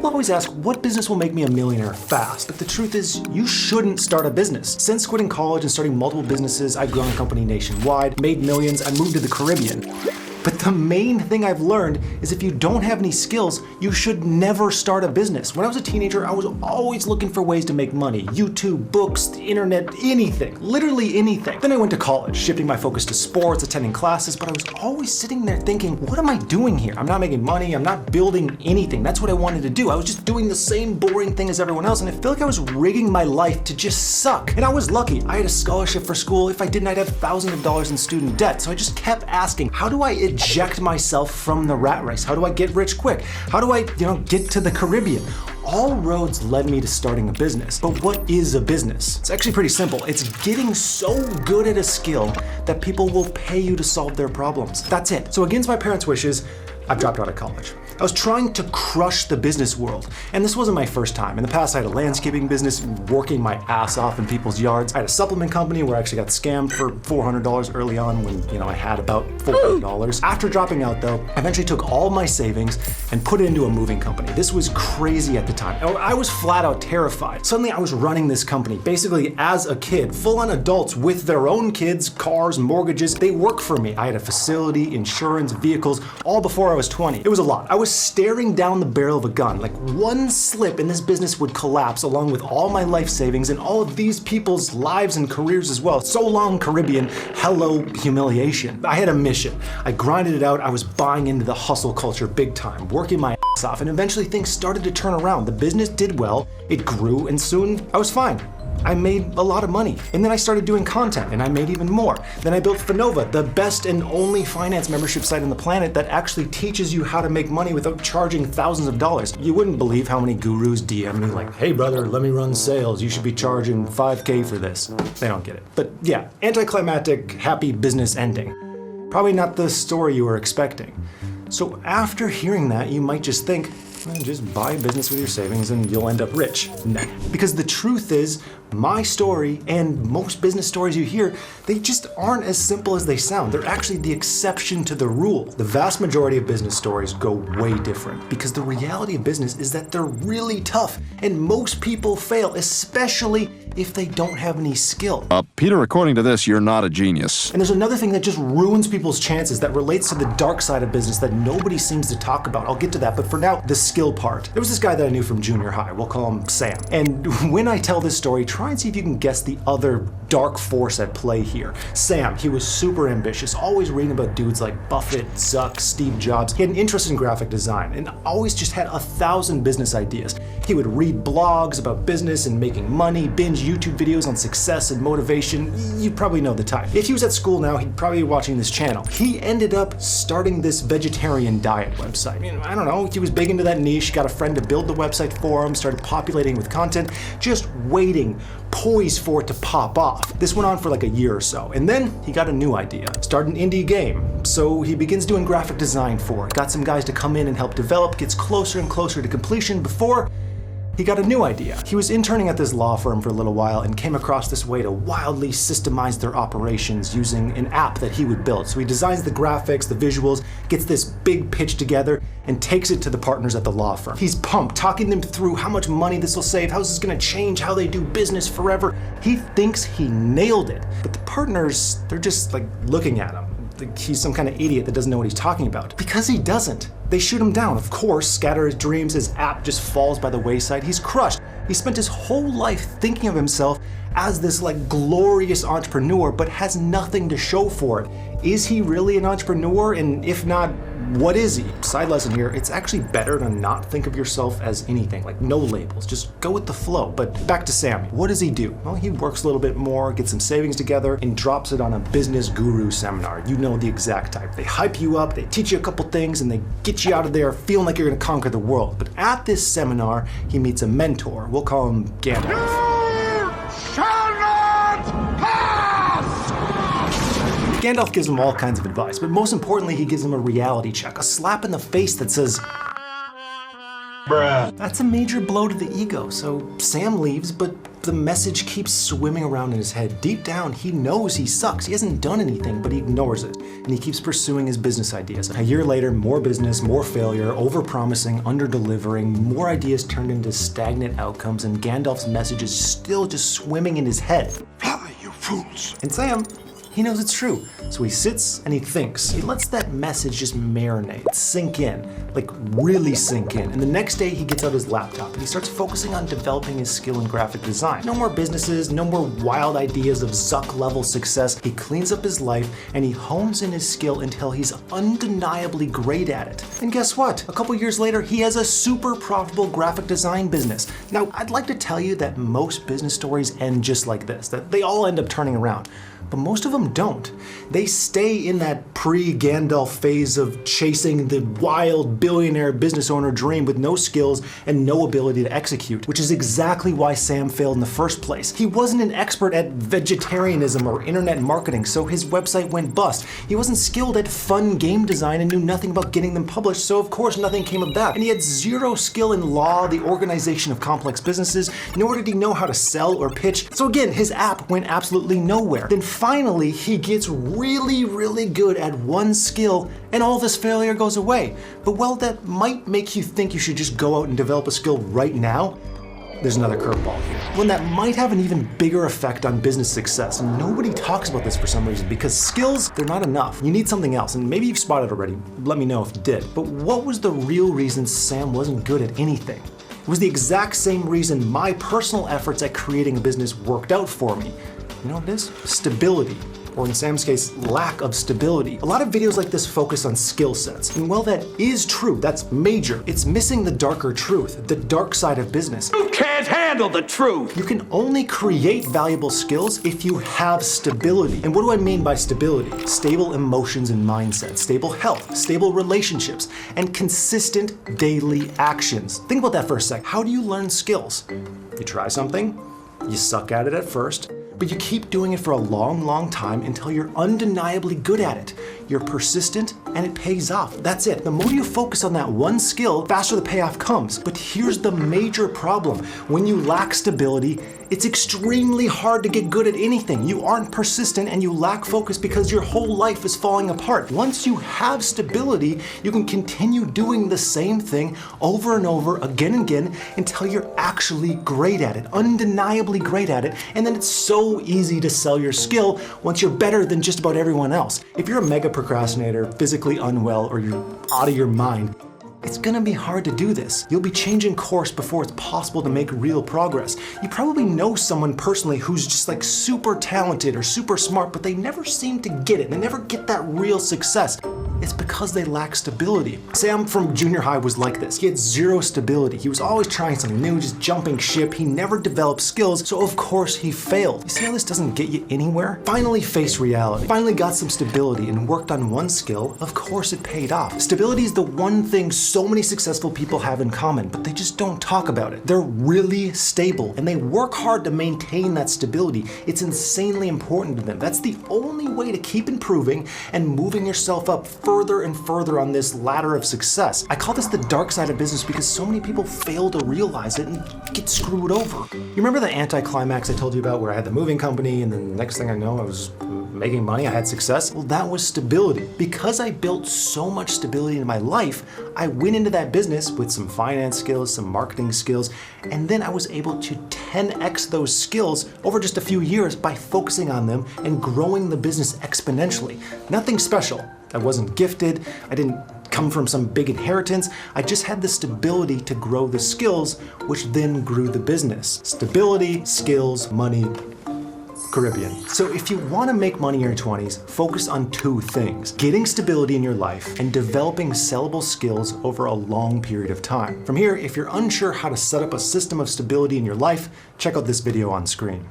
People always ask, what business will make me a millionaire fast? But the truth is, you shouldn't start a business. Since quitting college and starting multiple businesses, I've grown a company nationwide, made millions, I moved to the Caribbean. But the main thing I've learned is if you don't have any skills, you should never start a business. When I was a teenager, I was always looking for ways to make money. YouTube, books, the internet, anything, literally anything. Then I went to college, shifting my focus to sports, attending classes, but I was always sitting there thinking, what am I doing here? I'm not making money, I'm not building anything. That's what I wanted to do. I was just doing the same boring thing as everyone else, and I feel like I was rigging my life to just suck. And I was lucky. I had a scholarship for school. If I didn't, I'd have thousands of dollars in student debt. So I just kept asking, how do I eject myself from the rat race? How do I get rich quick? How do I, get to the Caribbean? All roads led me to starting a business. But what is a business? It's actually pretty simple. It's getting so good at a skill that people will pay you to solve their problems. That's it. So against my parents' wishes, I've dropped out of college. I was trying to crush the business world, and this wasn't my first time. In the past, I had a landscaping business, working my ass off in people's yards. I had a supplement company where I actually got scammed for $400 early on when, I had about $400. After dropping out though, I eventually took all my savings and put it into a moving company. This was crazy at the time. I was flat out terrified. Suddenly I was running this company, basically as a kid, full-on adults with their own kids, cars, mortgages. They work for me. I had a facility, insurance, vehicles, all before I was 20. It was a lot. I was staring down the barrel of a gun. Like one slip and this business would collapse along with all my life savings and all of these people's lives and careers as well. So long, Caribbean. Hello, humiliation. I had a mission. I grinded it out. I was buying into the hustle culture big time, working my ass off, and eventually things started to turn around. The business did well, it grew, and soon I was fine. I made a lot of money. And then I started doing content and I made even more. Then I built Finova, the best and only finance membership site on the planet that actually teaches you how to make money without charging thousands of dollars. You wouldn't believe how many gurus DM me like, hey brother, let me run sales. You should be charging $5K for this. They don't get it. But yeah, anticlimactic, happy business ending. Probably not the story you were expecting. So after hearing that, you might just think, just buy a business with your savings and you'll end up rich. No. Because the truth is, my story and most business stories you hear, they just aren't as simple as they sound. They're actually the exception to the rule. The vast majority of business stories go way different because the reality of business is that they're really tough and most people fail, especially if they don't have any skill. Peter, according to this, you're not a genius. And there's another thing that just ruins people's chances that relates to the dark side of business that nobody seems to talk about. I'll get to that, but for now, the skill part. There was this guy that I knew from junior high. We'll call him Sam. And when I tell this story, try and see if you can guess the other dark force at play here. Sam, he was super ambitious, always reading about dudes like Buffett, Zuck, Steve Jobs. He had an interest in graphic design and always just had 1,000 business ideas. He would read blogs about business and making money, binge YouTube videos on success and motivation. You probably know the type. If he was at school now, he'd probably be watching this channel. He ended up starting this vegetarian diet website. I don't know, he was big into that niche, got a friend to build the website for him, started populating with content, just waiting, poised for it to pop off. This went on for like a year or so, and then he got a new idea. Start an indie game. So he begins doing graphic design for it, got some guys to come in and help develop, gets closer and closer to completion before he got a new idea. He was interning at this law firm for a little while and came across this way to wildly systemize their operations using an app that he would build. So he designs the graphics, the visuals, gets this big pitch together, and takes it to the partners at the law firm. He's pumped, talking them through how much money this will save, how this is gonna change how they do business forever. He thinks he nailed it, but the partners, they're just like looking at him. He's some kind of idiot that doesn't know what he's talking about. Because he doesn't. They shoot him down, of course, scatter his dreams, his app just falls by the wayside, he's crushed. He spent his whole life thinking of himself as this glorious entrepreneur, but has nothing to show for it. Is he really an entrepreneur? And if not, what is he? Side lesson here, it's actually better to not think of yourself as anything, no labels, just go with the flow. But back to Sam, what does he do? Well, he works a little bit more, gets some savings together, and drops it on a business guru seminar. You know the exact type. They hype you up, they teach you a couple things, and they get you out of there feeling like you're gonna conquer the world. But at this seminar, he meets a mentor. We'll call him Gandalf. You shall not pass! Gandalf gives him all kinds of advice, but most importantly, he gives him a reality check, a slap in the face that says, That's a major blow to the ego, so Sam leaves, but the message keeps swimming around in his head. Deep down, he knows he sucks. He hasn't done anything, but he ignores it, and he keeps pursuing his business ideas. A year later, more business, more failure, over-promising, under-delivering, more ideas turned into stagnant outcomes, and Gandalf's message is still just swimming in his head. Fly, you fools! And Sam, he knows it's true. So he sits and he thinks. He lets that message just marinate, sink in, like really sink in. And the next day he gets out his laptop and he starts focusing on developing his skill in graphic design. No more businesses, no more wild ideas of Zuck level success. He cleans up his life and he hones in his skill until he's undeniably great at it. And guess what? A couple years later, he has a super profitable graphic design business. Now, I'd like to tell you that most business stories end just like this, that they all end up turning around. But most of them don't. They stay in that pre-Gandalf phase of chasing the wild billionaire business owner dream with no skills and no ability to execute, which is exactly why Sam failed in the first place. He wasn't an expert at vegetarianism or internet marketing, so his website went bust. He wasn't skilled at fun game design and knew nothing about getting them published, so of course nothing came of that. And he had zero skill in law, the organization of complex businesses, nor did he know how to sell or pitch. So again, his app went absolutely nowhere. Then finally, he gets really good at one skill and all this failure goes away. But well, that might make you think you should just go out and develop a skill right now. There's another curveball here. One that might have an even bigger effect on business success. And nobody talks about this for some reason because skills, they're not enough. You need something else. And maybe you've spotted it already. Let me know if you did. But what was the real reason Sam wasn't good at anything? It was the exact same reason my personal efforts at creating a business worked out for me. You know what it is? Stability. Or in Sam's case, lack of stability. A lot of videos like this focus on skill sets. And while that is true, that's major, it's missing the darker truth, the dark side of business. You can't handle the truth! You can only create valuable skills if you have stability. And what do I mean by stability? Stable emotions and mindset, stable health, stable relationships, and consistent daily actions. Think about that for a sec. How do you learn skills? You try something, you suck at it at first, but you keep doing it for a long time until you're undeniably good at it. You're persistent and it pays off. That's it. The more you focus on that one skill, the faster the payoff comes. But here's the major problem. When you lack stability, it's extremely hard to get good at anything. You aren't persistent and you lack focus because your whole life is falling apart. Once you have stability, you can continue doing the same thing over and over, again and again, until you're actually great at it, undeniably great at it. And then it's so easy to sell your skill once you're better than just about everyone else. If you're a mega procrastinator, physically unwell, or you're out of your mind, it's gonna be hard to do this. You'll be changing course before it's possible to make real progress. You probably know someone personally who's just like super talented or super smart, but they never seem to get it. They never get that real success. It's because they lack stability. Sam from junior high was like this. He had zero stability. He was always trying something new, just jumping ship. He never developed skills, so of course he failed. You see how this doesn't get you anywhere? Finally faced reality. Finally got some stability and worked on one skill. Of course it paid off. Stability is the one thing so many successful people have in common, but they just don't talk about it. They're really stable and they work hard to maintain that stability. It's insanely important to them. That's the only way to keep improving and moving yourself up further and further on this ladder of success. I call this the dark side of business because so many people fail to realize it and get screwed over. You remember the anticlimax I told you about where I had the moving company and then the next thing I know I was making money, I had success? Well, that was stability. Because I built so much stability in my life, I went into that business with some finance skills, some marketing skills, and then I was able to 10x those skills over just a few years by focusing on them and growing the business exponentially. Nothing special. I wasn't gifted. I didn't come from some big inheritance. I just had the stability to grow the skills, which then grew the business. Stability, skills, money, Caribbean. So if you want to make money in your 20s, focus on two things: getting stability in your life and developing sellable skills over a long period of time. From here, if you're unsure how to set up a system of stability in your life, check out this video on screen.